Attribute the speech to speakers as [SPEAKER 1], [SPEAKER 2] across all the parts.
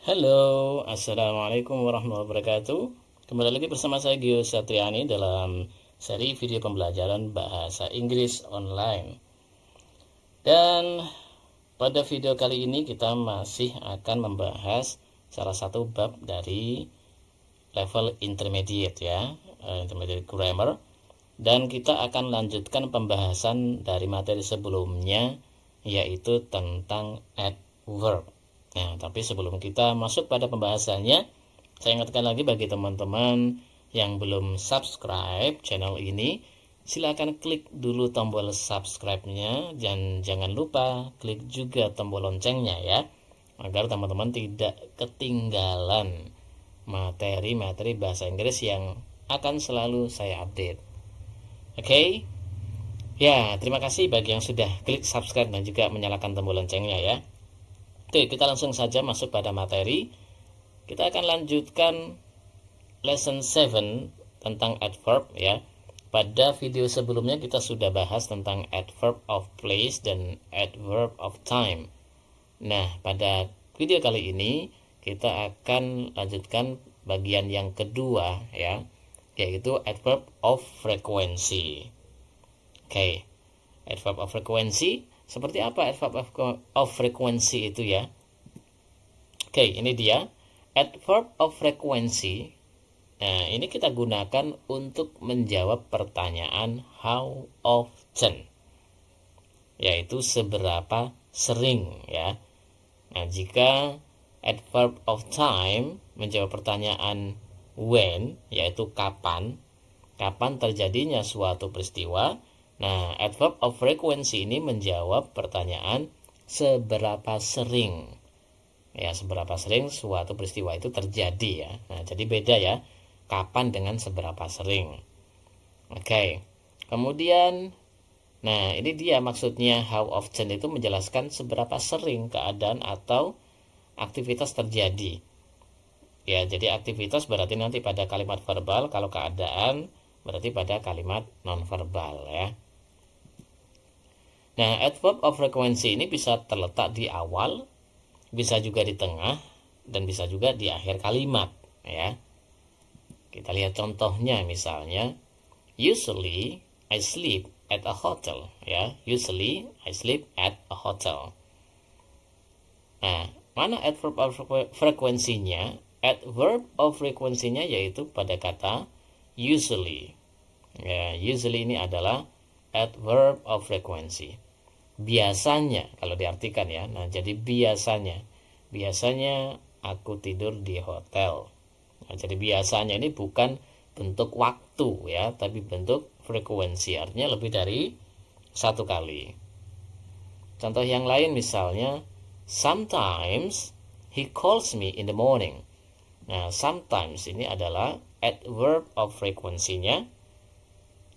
[SPEAKER 1] Halo, Assalamualaikum warahmatullahi wabarakatuh. Kembali lagi bersama saya Gio Satriani dalam seri video pembelajaran bahasa Inggris online. Dan pada video kali ini kita masih akan membahas salah satu bab dari level intermediate ya, intermediate grammar. Dan kita akan lanjutkan pembahasan dari materi sebelumnya, yaitu tentang adverb. Nah, tapi sebelum kita masuk pada pembahasannya, saya ingatkan lagi bagi teman-teman yang belum subscribe channel ini, silakan klik dulu tombol subscribe-nya dan jangan lupa klik juga tombol loncengnya ya, agar teman-teman tidak ketinggalan materi-materi bahasa Inggris yang akan selalu saya update. Oke? Ya, terima kasih bagi yang sudah klik subscribe dan juga menyalakan tombol loncengnya ya. Oke, kita langsung saja masuk pada materi. Kita akan lanjutkan lesson 7 tentang adverb ya. Pada video sebelumnya kita sudah bahas tentang adverb of place dan adverb of time. Nah, pada video kali ini kita akan lanjutkan bagian yang kedua ya, yaitu adverb of frequency. Oke, adverb of frequency. Seperti apa adverb of frequency itu ya? Oke, ini dia adverb of frequency. Nah, ini kita gunakan untuk menjawab pertanyaan how often, yaitu seberapa sering ya. Nah, jika adverb of time menjawab pertanyaan when, yaitu kapan terjadinya suatu peristiwa. Nah, adverb of frequency ini menjawab pertanyaan seberapa sering. Ya, seberapa sering suatu peristiwa itu terjadi ya. Nah, jadi beda ya, kapan dengan seberapa sering. Oke. Kemudian, nah ini dia maksudnya how often itu menjelaskan seberapa sering keadaan atau aktivitas terjadi. Ya, jadi aktivitas berarti nanti pada kalimat verbal, kalau keadaan berarti pada kalimat nonverbal ya. Nah, adverb of frequency ini bisa terletak di awal, bisa juga di tengah, dan bisa juga di akhir kalimat ya. Kita lihat contohnya, misalnya usually I sleep at a hotel ya. Usually I sleep at a hotel. Nah, mana adverb of frekuensinya? Adverb of frekuensinya yaitu pada kata usually. Ya, usually ini adalah adverb of frequency. Biasanya kalau diartikan ya. Nah, jadi biasanya aku tidur di hotel. Nah, jadi biasanya ini bukan bentuk waktu ya, tapi bentuk frekuensi, artinya lebih dari satu kali. Contoh yang lain misalnya sometimes he calls me in the morning. Nah, sometimes ini adalah adverb of frequency-nya,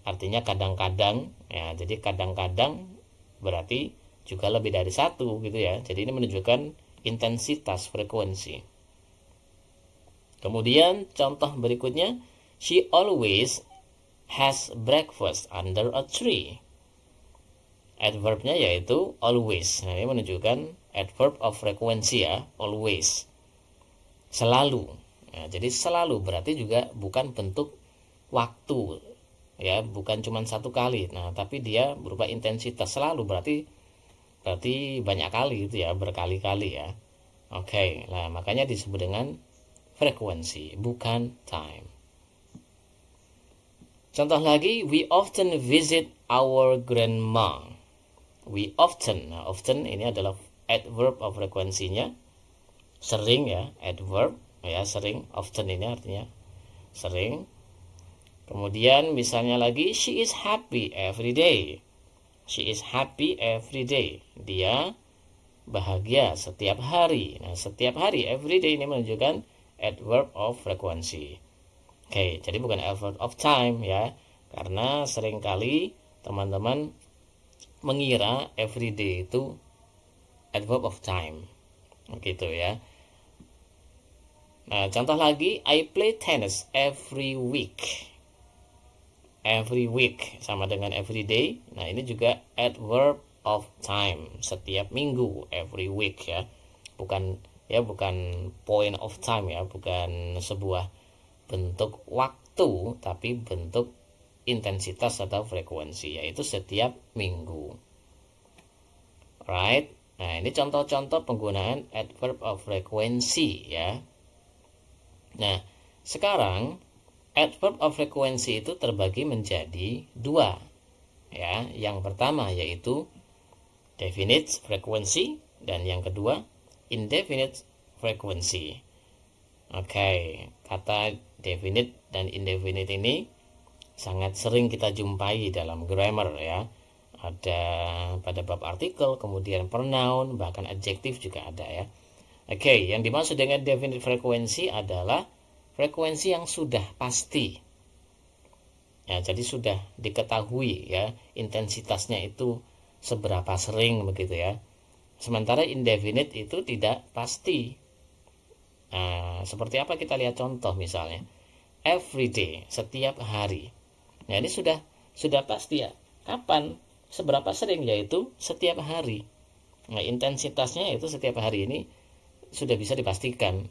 [SPEAKER 1] artinya kadang-kadang ya. Jadi kadang-kadang berarti juga lebih dari satu gitu ya. Jadi ini menunjukkan intensitas frekuensi. Kemudian contoh berikutnya, she always has breakfast under a tree. Adverbnya yaitu always. Nah, ini menunjukkan adverb of frequency ya, always. Selalu. Nah, jadi selalu berarti juga bukan bentuk waktu ya, bukan cuma satu kali. Nah, tapi dia berupa intensitas. Selalu berarti banyak kali itu ya, berkali-kali ya. Oke, nah makanya disebut dengan frekuensi, bukan time. Contoh lagi, we often visit our grandma. We often. Nah, often ini adalah adverb of frekuensinya. Sering ya, adverb ya, sering. Often ini artinya sering. Kemudian misalnya lagi, she is happy every day. She is happy every day. Dia bahagia setiap hari. Nah, setiap hari, every day ini menunjukkan adverb of frequency. Oke, jadi bukan adverb of time ya. Karena seringkali teman-teman mengira every day itu adverb of time. Begitu ya. Nah, contoh lagi, I play tennis every week. Every week sama dengan every day. Nah, ini juga adverb of time, setiap minggu, every week ya. Bukan ya, bukan point of time ya, bukan sebuah bentuk waktu, tapi bentuk intensitas atau frekuensi, yaitu setiap minggu. Right? Nah, ini contoh-contoh penggunaan adverb of frequency ya. Nah, sekarang adverb of frequency itu terbagi menjadi dua ya. Yang pertama yaitu definite frequency dan yang kedua indefinite frequency. Oke, kata definite dan indefinite ini sangat sering kita jumpai dalam grammar ya. Ada pada bab artikel, kemudian pronoun, bahkan adjektif juga ada ya. Oke, yang dimaksud dengan definite frequency adalah frekuensi yang sudah pasti. Ya, jadi sudah diketahui ya intensitasnya itu seberapa sering begitu ya. Sementara indefinite itu tidak pasti. Nah, seperti apa, kita lihat contoh misalnya. Every day, setiap hari. Nah, ini sudah pasti ya. Kapan? Seberapa sering, yaitu setiap hari. Nah, intensitasnya itu setiap hari ini sudah bisa dipastikan.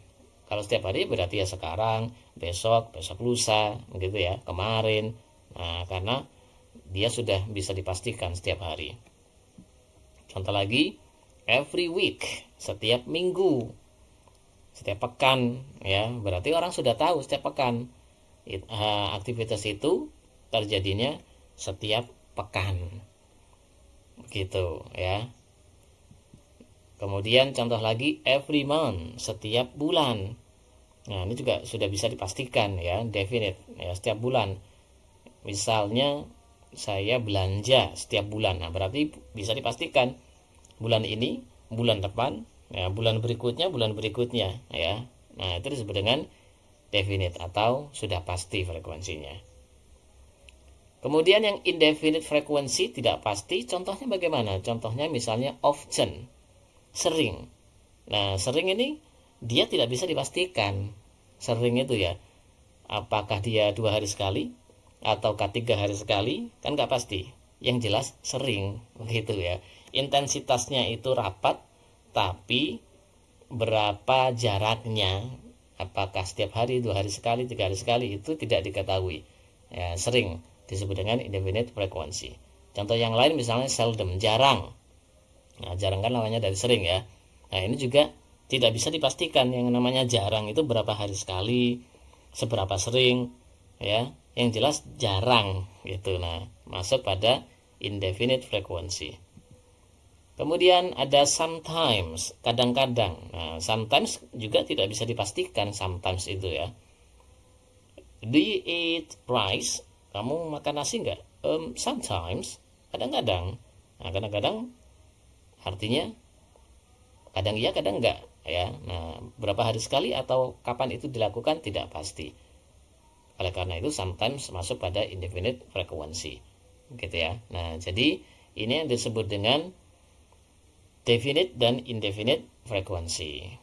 [SPEAKER 1] Kalau setiap hari berarti ya sekarang, besok lusa, begitu ya, kemarin. Nah, karena dia sudah bisa dipastikan setiap hari. Contoh lagi, every week, setiap minggu, setiap pekan, ya, berarti orang sudah tahu setiap pekan. Aktivitas itu terjadinya setiap pekan. Begitu ya. Kemudian contoh lagi every month, setiap bulan. Nah, ini juga sudah bisa dipastikan ya, definite ya, setiap bulan. Misalnya saya belanja setiap bulan. Nah, berarti bisa dipastikan bulan ini, bulan depan, ya, bulan berikutnya ya. Nah, itu disebut dengan definite atau sudah pasti frekuensinya. Kemudian yang indefinite frekuensi tidak pasti, contohnya bagaimana? Contohnya misalnya often, sering. Nah, sering ini dia tidak bisa dipastikan. Sering itu ya, apakah dia 2 hari sekali ataukah 3 hari sekali, kan nggak pasti. Yang jelas sering, begitu ya. Intensitasnya itu rapat, tapi berapa jaraknya, apakah setiap hari, 2 hari sekali, 3 hari sekali, itu tidak diketahui ya. Sering disebut dengan indefinite frequency. Contoh yang lain misalnya seldom, jarang. Nah, jarang kan lawannya dari sering ya. Nah, ini juga tidak bisa dipastikan. Yang namanya jarang itu berapa hari sekali, seberapa sering ya. Yang jelas jarang gitu. Nah, masuk pada indefinite frequency. Kemudian ada sometimes, kadang-kadang. Nah, sometimes juga tidak bisa dipastikan, sometimes itu ya. Do you eat rice? Kamu makan nasi enggak? Sometimes, kadang-kadang. Nah, kadang-kadang artinya kadang iya, kadang enggak ya. Nah, berapa hari sekali atau kapan itu dilakukan tidak pasti. Oleh karena itu sometimes masuk pada indefinite frequency. Gitu ya. Nah, jadi ini yang disebut dengan definite dan indefinite frequency.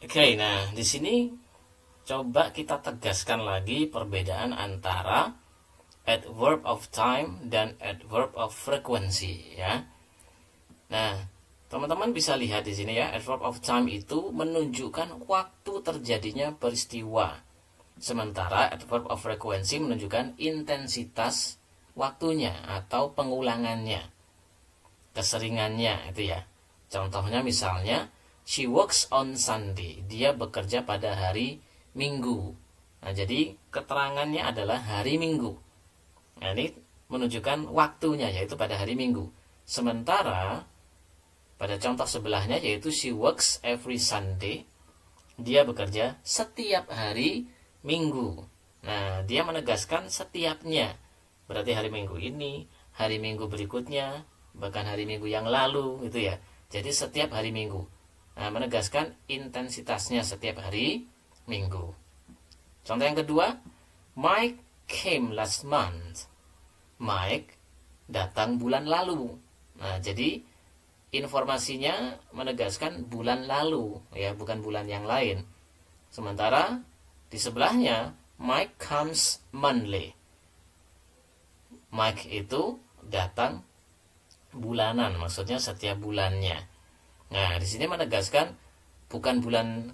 [SPEAKER 1] Oke, nah di sini coba kita tegaskan lagi perbedaan antara adverb of time dan adverb of frequency ya. Nah, teman-teman bisa lihat di sini ya, adverb of time itu menunjukkan waktu terjadinya peristiwa. Sementara adverb of frequency menunjukkan intensitas waktunya atau pengulangannya, keseringannya itu ya. Contohnya misalnya she works on Sunday, dia bekerja pada hari Minggu. Nah, jadi keterangannya adalah hari Minggu. Nah, ini menunjukkan waktunya, yaitu pada hari Minggu. Sementara pada contoh sebelahnya, yaitu she works every Sunday, dia bekerja setiap hari Minggu. Nah, dia menegaskan setiapnya. Berarti hari Minggu ini, hari Minggu berikutnya, bahkan hari Minggu yang lalu, gitu ya. Jadi setiap hari Minggu. Nah, menegaskan intensitasnya setiap hari Minggu. Contoh yang kedua, Mike came last month. Mike datang bulan lalu. Nah, jadi informasinya menegaskan bulan lalu ya, bukan bulan yang lain. Sementara di sebelahnya Mike comes monthly. Mike itu datang bulanan, maksudnya setiap bulannya. Nah, di sini menegaskan bukan bulan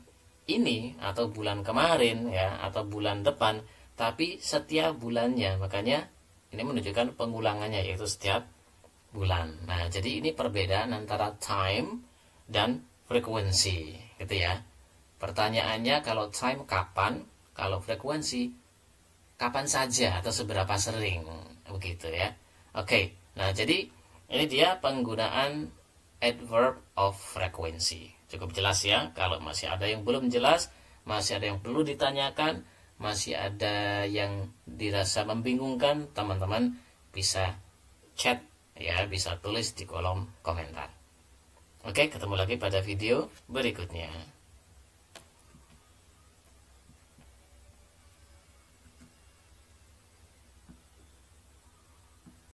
[SPEAKER 1] ini atau bulan kemarin ya atau bulan depan, tapi setiap bulannya. Makanya ini menunjukkan pengulangannya, yaitu setiap bulan. Nah, jadi ini perbedaan antara time dan frekuensi, gitu ya. Pertanyaannya kalau time kapan, kalau frekuensi kapan saja atau seberapa sering, begitu ya. Oke, nah jadi ini dia penggunaan adverb of frequency. Cukup jelas ya. Kalau masih ada yang belum jelas, masih ada yang perlu ditanyakan, masih ada yang dirasa membingungkan, teman-teman bisa chat ya, bisa tulis di kolom komentar. Oke, ketemu lagi pada video berikutnya.